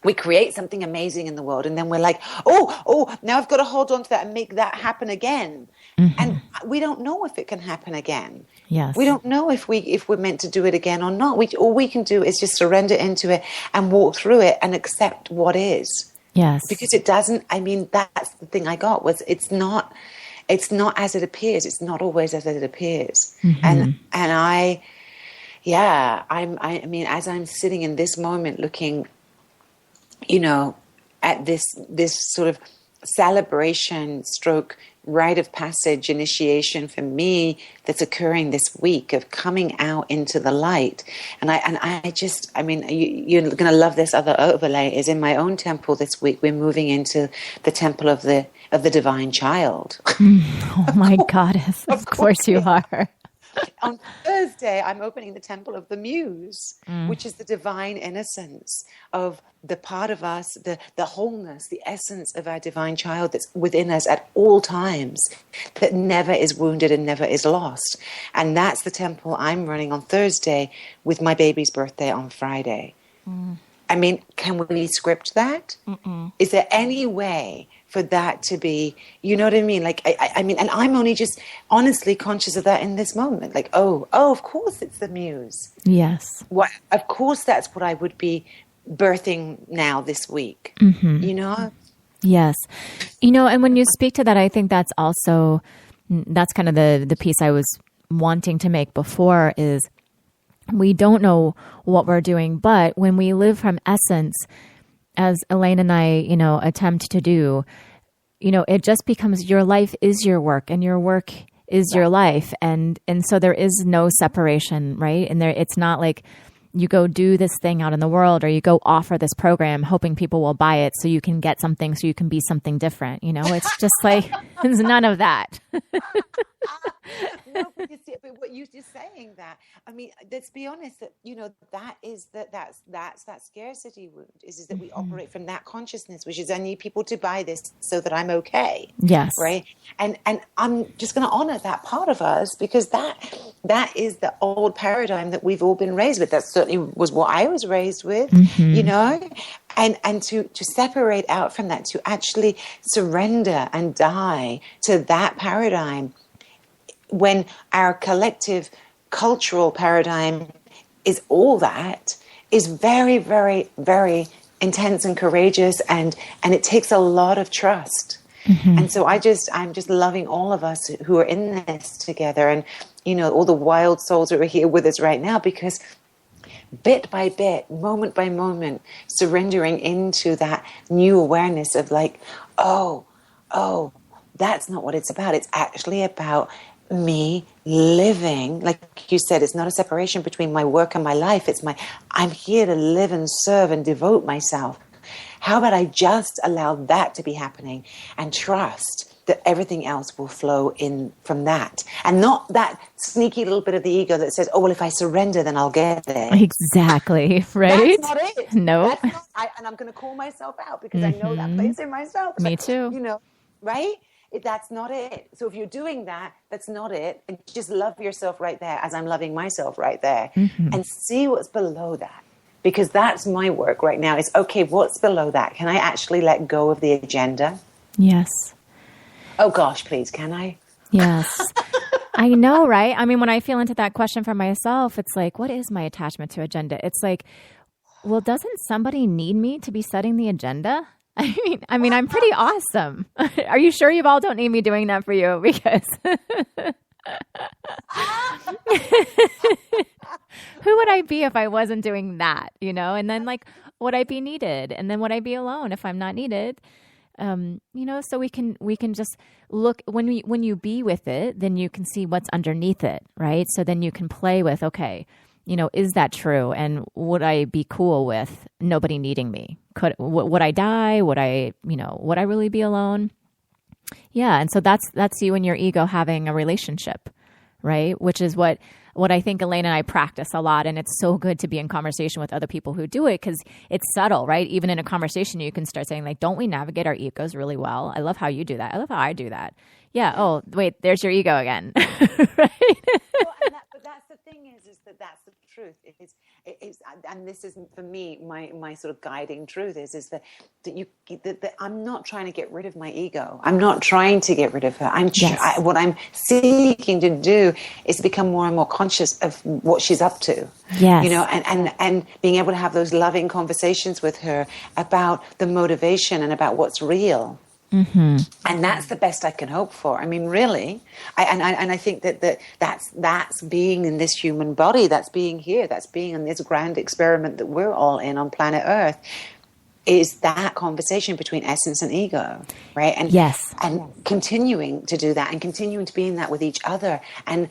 We create something amazing in the world, and then we're like, oh, now I've got to hold on to that and make that happen again. And we don't know if it can happen again. Yes. We don't know if we're meant to do it again or not. All we can do is just surrender into it and walk through it and accept what is. Yes. Because it doesn't, I mean, that's the thing I got was it's not as it appears. It's not always as it appears. And I mean, as I'm sitting in this moment looking, at this sort of celebration stroke rite of passage initiation for me that's occurring this week of coming out into the light. And I mean, you're going to love this other overlay is in my own temple this week. We're moving into the temple of the divine child. Oh my goddess. Of course you are. On Thursday, I'm opening the Temple of the Muse, which is the divine innocence of the part of us, the wholeness, the essence of our divine child that's within us at all times, that never is wounded and never is lost. And that's the temple I'm running on Thursday with my baby's birthday on Friday. I mean, can we script that? Is there any way for that to be, you know what I mean? Like, I mean, and I'm only just honestly conscious of that in this moment. Like, oh, of course it's the muse. Yes. What? Of course that's what I would be birthing now this week, you know? Yes. And when you speak to that, I think that's also, that's kind of the piece I was wanting to make before is we don't know what we're doing, but when we live from essence, as Elayne and I, attempt to do, it just becomes your life is your work and your work is your life. And so there is no separation, right? And it's not like you go do this thing out in the world or you go offer this program hoping people will buy it so you can get something, so you can be something different. It's just like, there's none of that. No, but what you're just saying that, I mean, let's be honest that, that's that scarcity wound is that we operate from that consciousness, which is I need people to buy this so that I'm okay. Yes. Right. And I'm just going to honor that part of us because that is the old paradigm that we've all been raised with. That certainly was what I was raised with, And to separate out from that, to actually surrender and die to that paradigm when our collective cultural paradigm is all that is very, very, very intense and courageous and it takes a lot of trust. And so I'm just loving all of us who are in this together and, all the wild souls who are here with us right now because bit by bit, moment by moment, surrendering into that new awareness of like, oh, that's not what it's about. It's actually about me living, like you said, it's not a separation between my work and my life. I'm here to live and serve and devote myself. How about I just allow that to be happening and trust that everything else will flow in from that. And not that sneaky little bit of the ego that says, oh, well, if I surrender, then I'll get there. Exactly, right? That's not it. No. And I'm going to call myself out because I know that place in myself. Me too. Right? That's not it. So if you're doing that, that's not it. And just love yourself right there as I'm loving myself right there. And see what's below that. Because that's my work right now. It's, okay, what's below that? Can I actually let go of the agenda? Yes. Oh, gosh, please, can I? Yes. I know, right? I mean, when I feel into that question for myself, it's like, what is my attachment to agenda? It's like, well, doesn't somebody need me to be setting the agenda? I mean, I'm pretty awesome. Are you sure you all don't need me doing that for you? Because who would I be if I wasn't doing that? And then like, would I be needed? And then would I be alone if I'm not needed? So we can just look when you be with it, then you can see what's underneath it, right? So then you can play with, okay, is that true? And would I be cool with nobody needing me? Would I die? Would I really be alone? Yeah. And so that's you and your ego having a relationship, right? Which is what I think Elayne and I practice a lot. And it's so good to be in conversation with other people who do it because it's subtle, right? Even in a conversation, you can start saying like, don't we navigate our egos really well? I love how you do that. I love how I do that. Yeah. Oh, wait, there's your ego again. Right? that's the thing is that that's the truth. It's and this is for me my sort of guiding truth is that I'm not trying to get rid of my ego. I'm not trying to get rid of her. What I'm seeking to do is become more and more conscious of what she's up to. Yes. You know, and being able to have those loving conversations with her about the motivation and about what's real. Mm-hmm. And that's the best I can hope for. I mean, really, I think that's being in this human body, that's being here, that's being in this grand experiment that we're all in on planet Earth, is that conversation between essence and ego, right? And and continuing to do that and continuing to be in that with each other. And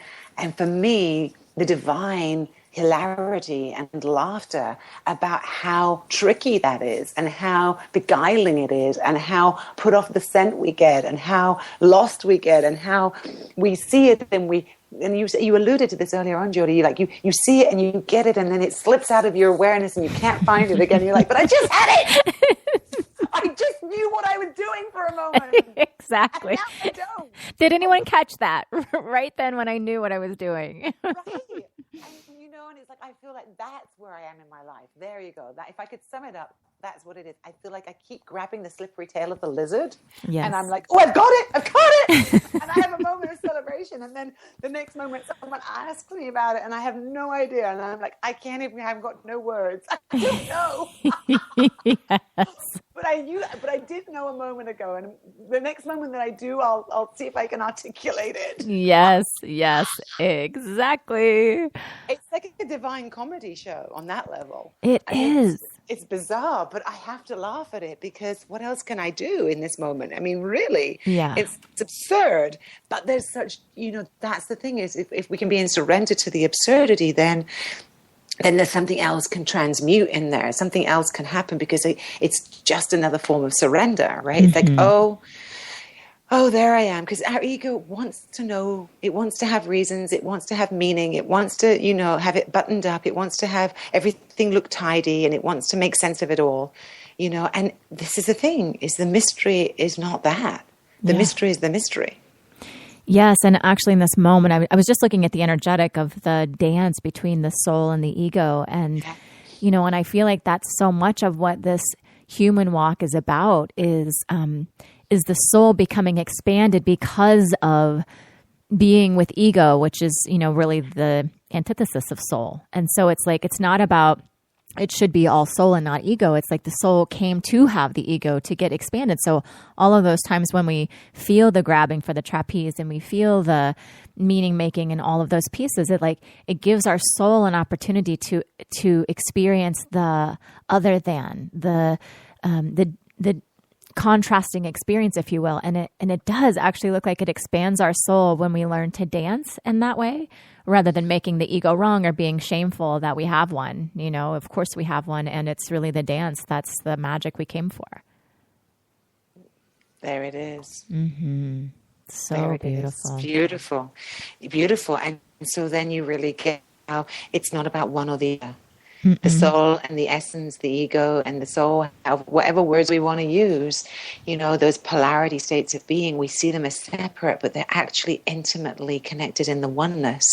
for me, the divine hilarity and laughter about how tricky that is and how beguiling it is and how put off the scent we get and how lost we get and how we see it and you alluded to this earlier on, Jody, you see it and you get it and then it slips out of your awareness and you can't find it again. You're like, but I just had it. I just knew what I was doing for a moment. Exactly. And now I don't. Did anyone catch that right then when I knew what I was doing? Right. And, you know, and it's like, I feel like that's where I am in my life. There you go. That, if I could sum it up, that's what it is. I feel like I keep grabbing the slippery tail of the lizard. Yes. And I'm like, oh, I've got it. And I have a moment of celebration. And then the next moment, someone asks me about it and I have no idea. And I'm like, I've got no words. I don't know. Yes. But I did know a moment ago, and the next moment that I do, I'll see if I can articulate it. Yes, exactly. It's like a divine comedy show on that level. It is. It's bizarre, but I have to laugh at it because what else can I do in this moment? I mean, really, it's absurd. But there's such, that's the thing is, if we can be in surrender to the absurdity, then there's something else can transmute in there. Something else can happen because it's just another form of surrender, right? Mm-hmm. It's like, oh, there I am. Because our ego wants to know, it wants to have reasons, it wants to have meaning, it wants to, have it buttoned up, it wants to have everything look tidy, and it wants to make sense of it all, And this is the thing, is the mystery is not that. The mystery is the mystery. Yes, and actually in this moment, I was just looking at the energetic of the dance between the soul and the ego. And, and I feel like that's so much of what this human walk is about is the soul becoming expanded because of being with ego, which is, really the antithesis of soul. And so it's like, it's not about, it should be all soul and not ego. It's like the soul came to have the ego to get expanded. So all of those times when we feel the grabbing for the trapeze and we feel the meaning making and all of those pieces, it gives our soul an opportunity to experience the other than the contrasting experience, if you will. And it does actually look like it expands our soul when we learn to dance in that way, rather than making the ego wrong or being shameful that we have one. Of course we have one, and it's really the dance that's the magic we came for. There it is. Mm-hmm. So beautiful. Beautiful. And so then you really get how it's not about one or the other. The soul and the essence, the ego and the soul, whatever words we want to use, those polarity states of being, we see them as separate, but they're actually intimately connected in the oneness.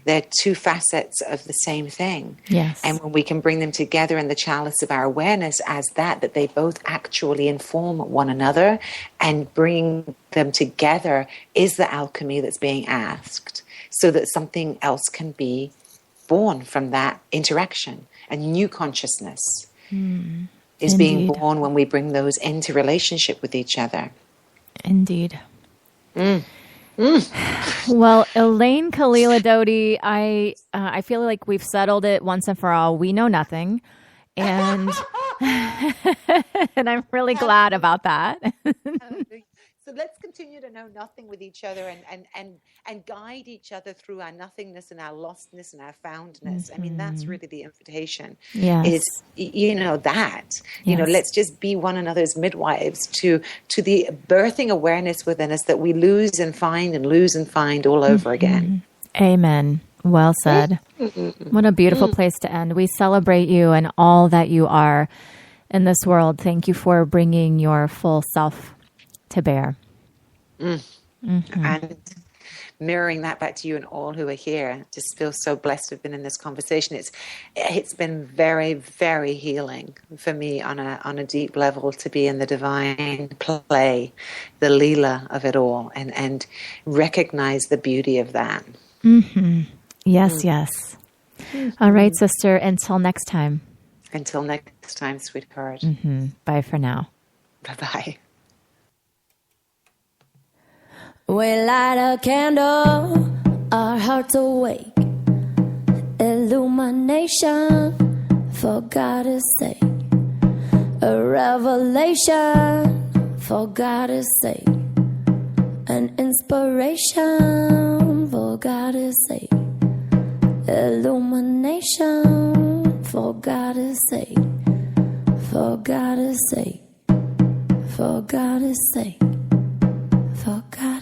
They're two facets of the same thing. Yes. And when we can bring them together in the chalice of our awareness as that they both actually inform one another, and bringing them together is the alchemy that's being asked, so that something else can be born from that interaction. A new consciousness is being born when we bring those into relationship with each other. Indeed. Well, Elayne, Kalila, Doughty, I feel like we've settled it once and for all. We know nothing, and and I'm really glad about that. So let's continue to know nothing with each other and guide each other through our nothingness and our lostness and our foundness. I mean, that's really the invitation. Yes. Is, let's just be one another's midwives to the birthing awareness within us that we lose and find all over again. Amen. Well said. What a beautiful place to end. We celebrate you and all that you are in this world. Thank you for bringing your full self to bear. And mirroring that back to you and all who are here. Just feel so blessed to have been in this conversation. It's been very, very healing for me on a deep level to be in the divine play, the Leela of it all, and recognize the beauty of that. Mm-hmm. Yes, yes. All right, sister. Until next time. Until next time, sweetheart. Mm-hmm. Bye for now. Bye-bye. We light a candle, our hearts awake. Illumination, for God's sake. A revelation, for God's sake. An inspiration, for God's sake. Illumination, for God's sake. For God's sake. For God's sake. For God's sake.